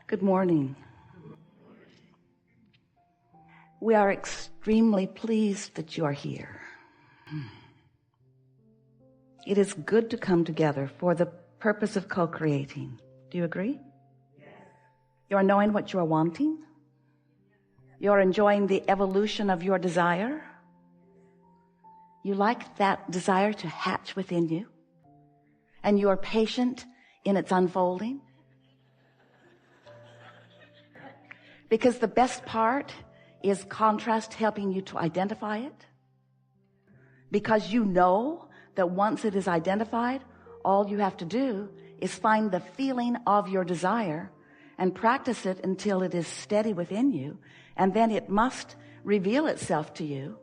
Good morning. We are extremely pleased that you are here. It is good to come together for the purpose of co-creating. Do you agree? Yes. You are knowing what you are wanting. You are enjoying the evolution of your desire. You like that desire to hatch within you. And you are patient in its unfolding. Because the best part is contrast helping you to identify it. Because you know that once it is identified, all you have to do is find the feeling of your desire and practice it until it is steady within you. And then it must reveal itself to you.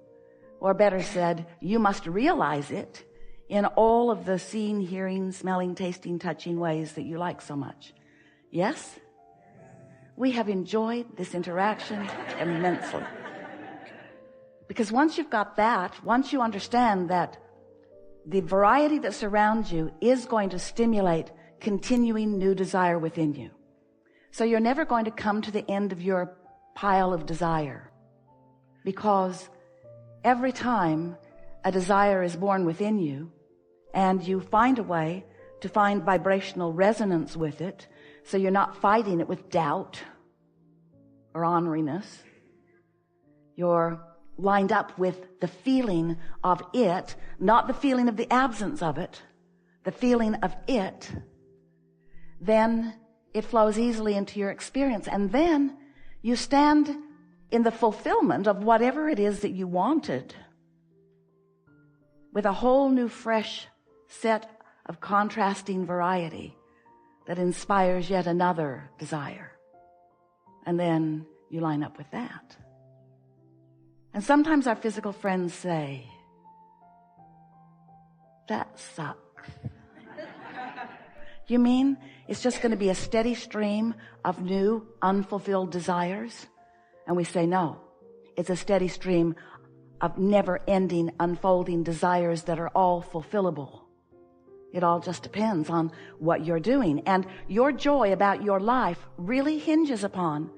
Or better said, you must realize it in all of the seeing, hearing, smelling, tasting, touching ways that you like so much. Yes? We have enjoyed this interaction immensely. Because once you've got that, once you understand that the variety that surrounds you is going to stimulate continuing new desire within you. So you're never going to come to the end of your pile of desire. Because every time a desire is born within you and you find a way to find vibrational resonance with it, so you're not fighting it with doubt or orneriness. You're lined up with the feeling of it, not the feeling of the absence of it, the feeling of it. Then it flows easily into your experience. And then you stand in the fulfillment of whatever it is that you wanted with a whole new fresh set of contrasting variety that inspires yet another desire. And then you line up with that. And sometimes our physical friends say, that sucks. You mean it's just going to be a steady stream of new unfulfilled desires? And we say, no, it's a steady stream of never-ending unfolding desires that are all fulfillable. It all just depends on what you're doing. And your joy about your life really hinges upon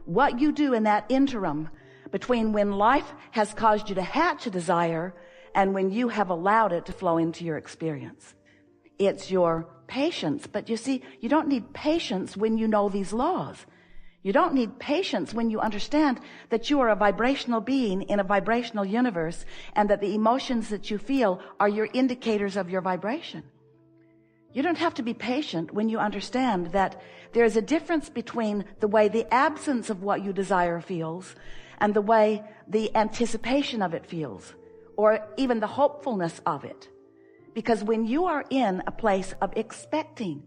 what you do in that interim between when life has caused you to hatch a desire and when you have allowed it to flow into your experience. It's your patience. But you see, you don't need patience when you know these laws. You don't need patience when you understand that you are a vibrational being in a vibrational universe and that the emotions that you feel are your indicators of your vibration. You don't have to be patient when you understand that there is a difference between the way the absence of what you desire feels and the way the anticipation of it feels, or even the hopefulness of it. Because when you are in a place of expecting,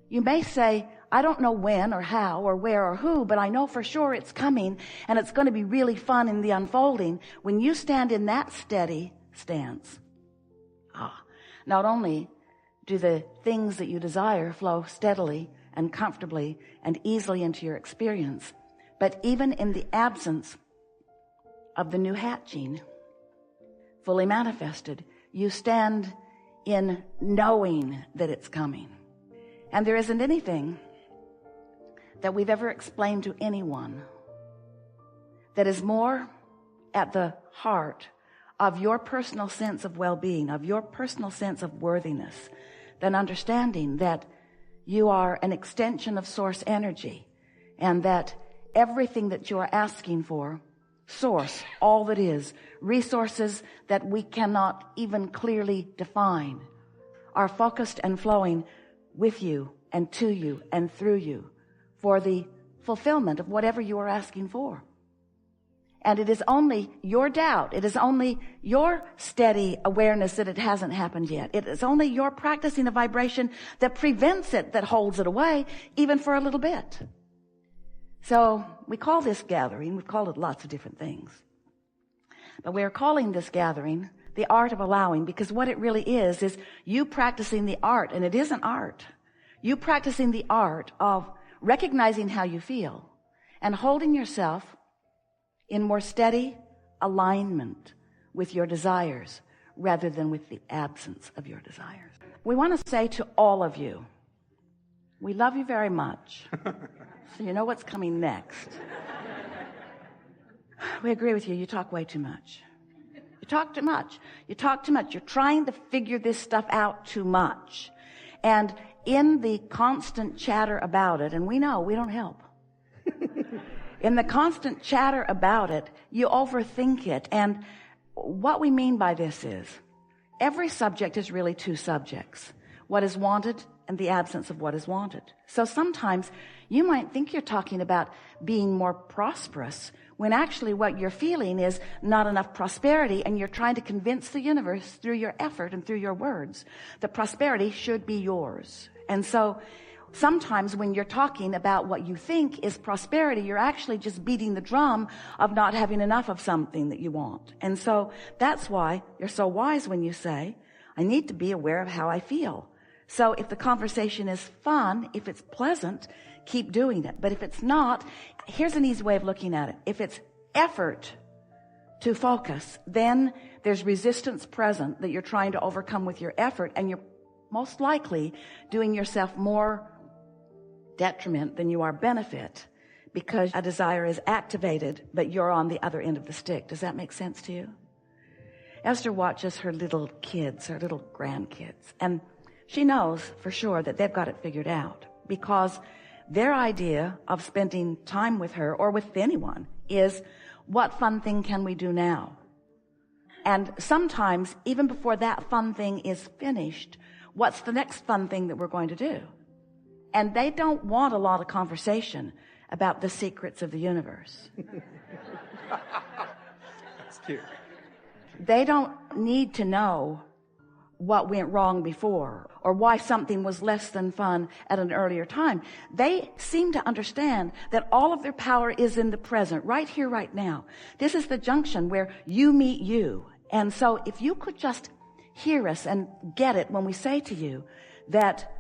you may say, I don't know when or how or where or who, but I know for sure it's coming and it's going to be really fun in the unfolding. When you stand in that steady stance, not only do the things that you desire flow steadily and comfortably and easily into your experience, but even in the absence of the new hatching fully manifested, you stand in knowing that it's coming. And there isn't anything that we've ever explained to anyone that is more at the heart of your personal sense of well-being, of your personal sense of worthiness, than understanding that you are an extension of source energy and that everything that you are asking for, source, all that is, resources that we cannot even clearly define, are focused and flowing with you and to you and through you for the fulfillment of whatever you are asking for. And it is only your doubt, it is only your steady awareness that it hasn't happened yet. It is only your practicing a vibration that prevents it, that holds it away, even for a little bit. So we call this gathering, we've called it lots of different things. But we are calling this gathering the art of allowing, because what it really is you practicing the art, and it isn't art. You practicing the art of recognizing how you feel and holding yourself in more steady alignment with your desires rather than with the absence of your desires. We want to say to all of you, We love you very much. So you know what's coming next. We agree with you. You talk way too much. You talk too much. You talk too much. You're trying to figure this stuff out too much. And in the constant chatter about it, and we know we don't help. In the constant chatter about it, you overthink it. And what we mean by this is every subject is really two subjects. What is wanted and the absence of what is wanted. So sometimes you might think you're talking about being more prosperous when actually what you're feeling is not enough prosperity, and you're trying to convince the universe through your effort and through your words that prosperity should be yours. And so sometimes when you're talking about what you think is prosperity, you're actually just beating the drum of not having enough of something that you want. And so that's why you're so wise when you say, I need to be aware of how I feel. So if the conversation is fun, if it's pleasant, keep doing it. But if it's not, here's an easy way of looking at it. If it's effort to focus, then there's resistance present that you're trying to overcome with your effort, and you're most likely doing yourself more detriment than you are benefit, because a desire is activated, but you're on the other end of the stick. Does that make sense to you? Esther watches her little kids, her little grandkids, and she knows for sure that they've got it figured out, because their idea of spending time with her or with anyone is, what fun thing can we do now? And sometimes, even before that fun thing is finished, what's the next fun thing that we're going to do? And they don't want a lot of conversation about the secrets of the universe. That's cute. They don't need to know what went wrong before, or why something was less than fun at an earlier time. They seem to understand that all of their power is in the present, right here, right now. This is the junction where you meet you. And so if you could just hear us and get it when we say to you that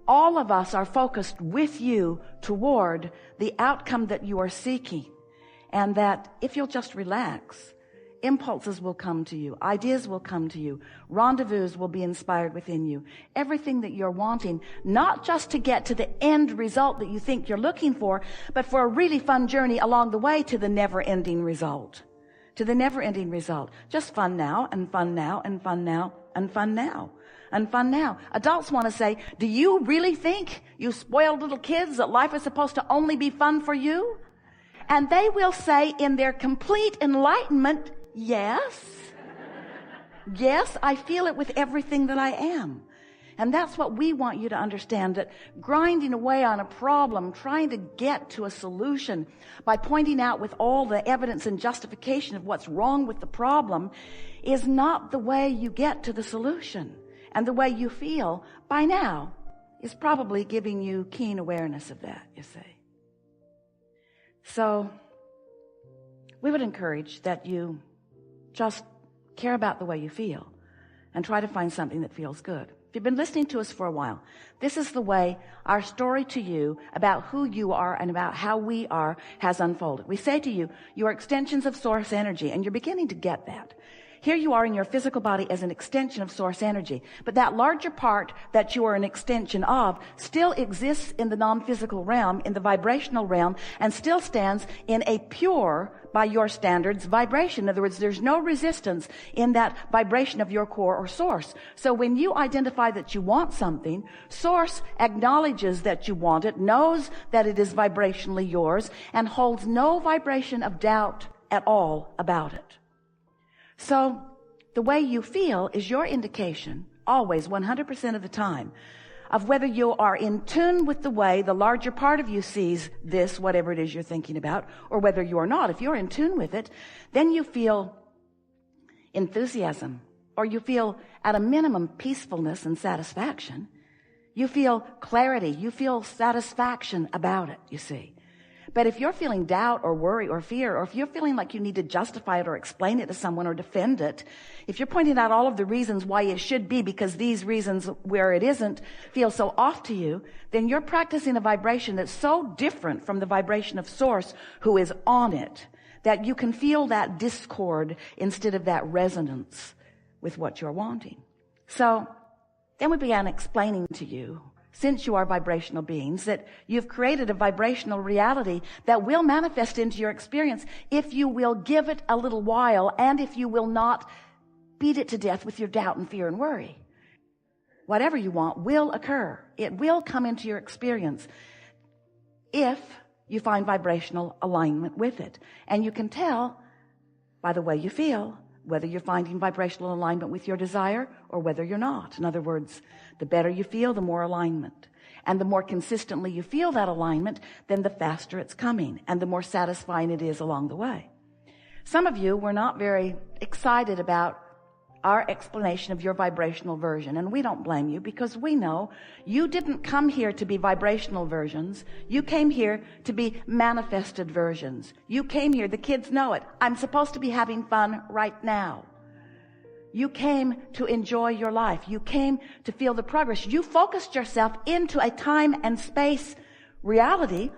all of us are focused with you toward the outcome that you are seeking, and that if you'll just relax, impulses will come to you, ideas will come to you, rendezvous will be inspired within you, everything that you're wanting, not just to get to the end result that you think you're looking for, but for a really fun journey along the way to the never-ending result. To the never-ending result. Just fun now, and fun now, and fun now, and fun now, and fun now. Adults want to say, do you really think, you spoiled little kids, that life is supposed to only be fun for you? And they will say in their complete enlightenment, yes. Yes, I feel it with everything that I am. And that's what we want you to understand, that grinding away on a problem, trying to get to a solution by pointing out with all the evidence and justification of what's wrong with the problem, is not the way you get to the solution. And the way you feel by now is probably giving you keen awareness of that, you see. So we would encourage that you just care about the way you feel and try to find something that feels good. If you've been listening to us for a while, this is the way our story to you about who you are and about how we are has unfolded. We say to you, you are extensions of source energy, and you're beginning to get that. Here you are in your physical body as an extension of source energy, but that larger part that you are an extension of still exists in the non-physical realm, in the vibrational realm, and still stands in a pure, by your standards, vibration. In other words, there's no resistance in that vibration of your core or source. So when you identify that you want something, source acknowledges that you want it, knows that it is vibrationally yours, and holds no vibration of doubt at all about it. So the way you feel is your indication, always 100% of the time, of whether you are in tune with the way the larger part of you sees this, whatever it is you're thinking about, or whether you are not. If you're in tune with it, then you feel enthusiasm, or you feel at a minimum peacefulness and satisfaction. You feel clarity, you feel satisfaction about it, you see. But if you're feeling doubt or worry or fear, or if you're feeling like you need to justify it or explain it to someone or defend it, if you're pointing out all of the reasons why it should be because these reasons where it isn't feel so off to you, then you're practicing a vibration that's so different from the vibration of source who is on it, that you can feel that discord instead of that resonance with what you're wanting. So then we began explaining to you since you are vibrational beings, that you've created a vibrational reality that will manifest into your experience if you will give it a little while, and if you will not beat it to death with your doubt and fear and worry. Whatever you want will occur. It will come into your experience if you find vibrational alignment with it. And you can tell by the way you feel whether you're finding vibrational alignment with your desire or whether you're not. In other words, the better you feel, the more alignment. And the more consistently you feel that alignment, then the faster it's coming and the more satisfying it is along the way. Some of you were not very excited about our explanation of your vibrational version, and we don't blame you, because we know you didn't come here to be vibrational versions. You came here to be manifested versions. You came here, the kids know it, I'm supposed to be having fun right now. You came to enjoy your life. You came to feel the progress. You focused yourself into a time and space reality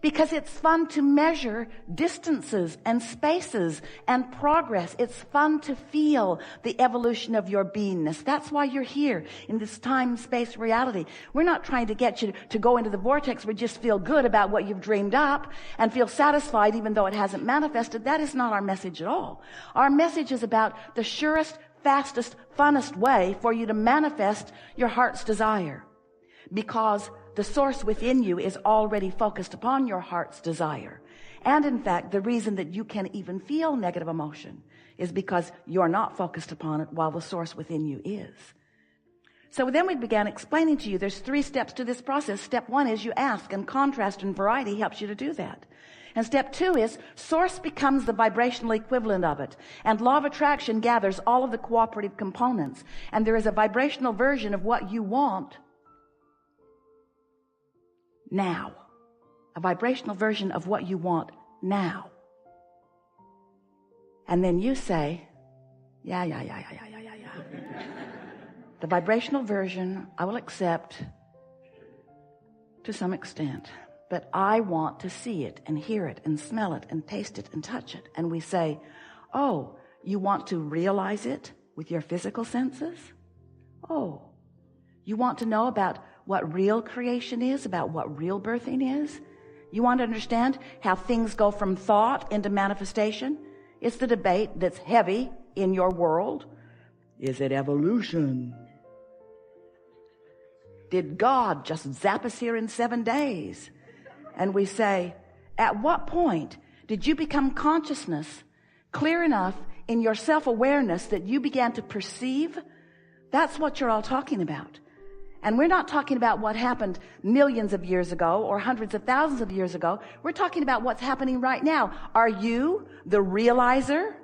because it's fun to measure distances and spaces and progress. It's fun to feel the evolution of your beingness. That's why you're here in this time-space reality. We're not trying to get you to go into the vortex where you just feel good about what you've dreamed up and feel satisfied even though it hasn't manifested. That is not our message at all. Our message is about the surest, fastest, funnest way for you to manifest your heart's desire, because the source within you is already focused upon your heart's desire. And in fact, the reason that you can even feel negative emotion is because you're not focused upon it while the source within you is. So then we began explaining to you there's 3 steps to this process. Step 1 is you ask, and contrast and variety helps you to do that. And step 2 is source becomes the vibrational equivalent of it. And law of attraction gathers all of the cooperative components. And there is a vibrational version of what you want now. A vibrational version of what you want now. And then you say, yeah. The vibrational version I will accept to some extent, but I want to see it and hear it and smell it and taste it and touch it. And we say, oh, you want to realize it with your physical senses? Oh, you want to know about what real creation is, about what real birthing is? You want to understand how things go from thought into manifestation? It's the debate that's heavy in your world. Is it evolution? Did God just zap us here in 7 days? And we say, at what point did you become consciousness clear enough in your self-awareness that you began to perceive? That's what you're all talking about. And we're not talking about what happened millions of years ago or hundreds of thousands of years ago. We're talking about what's happening right now. Are you the realizer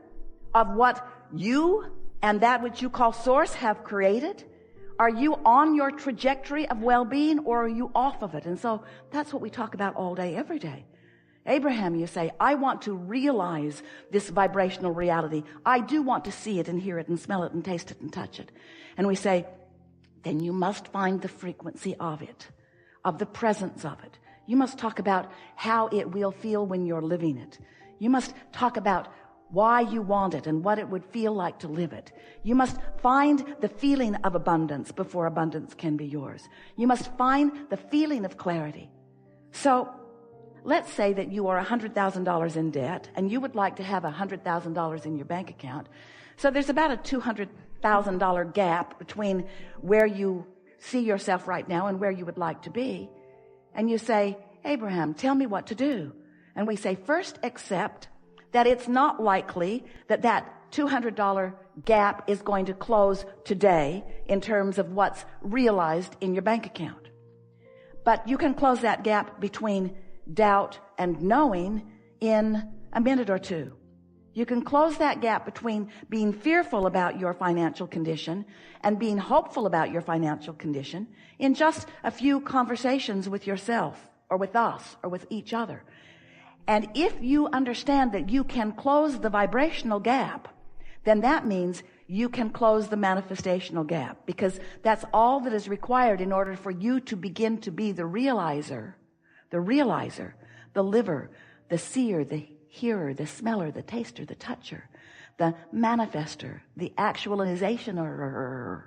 of what you and that which you call source have created? Are you on your trajectory of well-being, or are you off of it? And so that's what we talk about all day, every day. Abraham, you say, I want to realize this vibrational reality. I do want to see it and hear it and smell it and taste it and touch it. And we say, then you must find the frequency of it, of the presence of it. You must talk about how it will feel when you're living it. You must talk about why you want it and what it would feel like to live it. You must find the feeling of abundance before abundance can be yours. You must find the feeling of clarity. So let's say that you are $100,000 in debt and you would like to have $100,000 in your bank account. So there's about a $200,000 gap between where you see yourself right now and where you would like to be. And you say, Abraham, tell me what to do. And we say, first accept that it's not likely that that $200 gap is going to close today in terms of what's realized in your bank account. But you can close that gap between doubt and knowing in a minute or two. You can close that gap between being fearful about your financial condition and being hopeful about your financial condition in just a few conversations with yourself or with us or with each other. And if you understand that you can close the vibrational gap, then that means you can close the manifestational gap, because that's all that is required in order for you to begin to be the realizer, the liver, the seer, the hearer, the smeller, the taster, the toucher, the manifester, the actualizationer.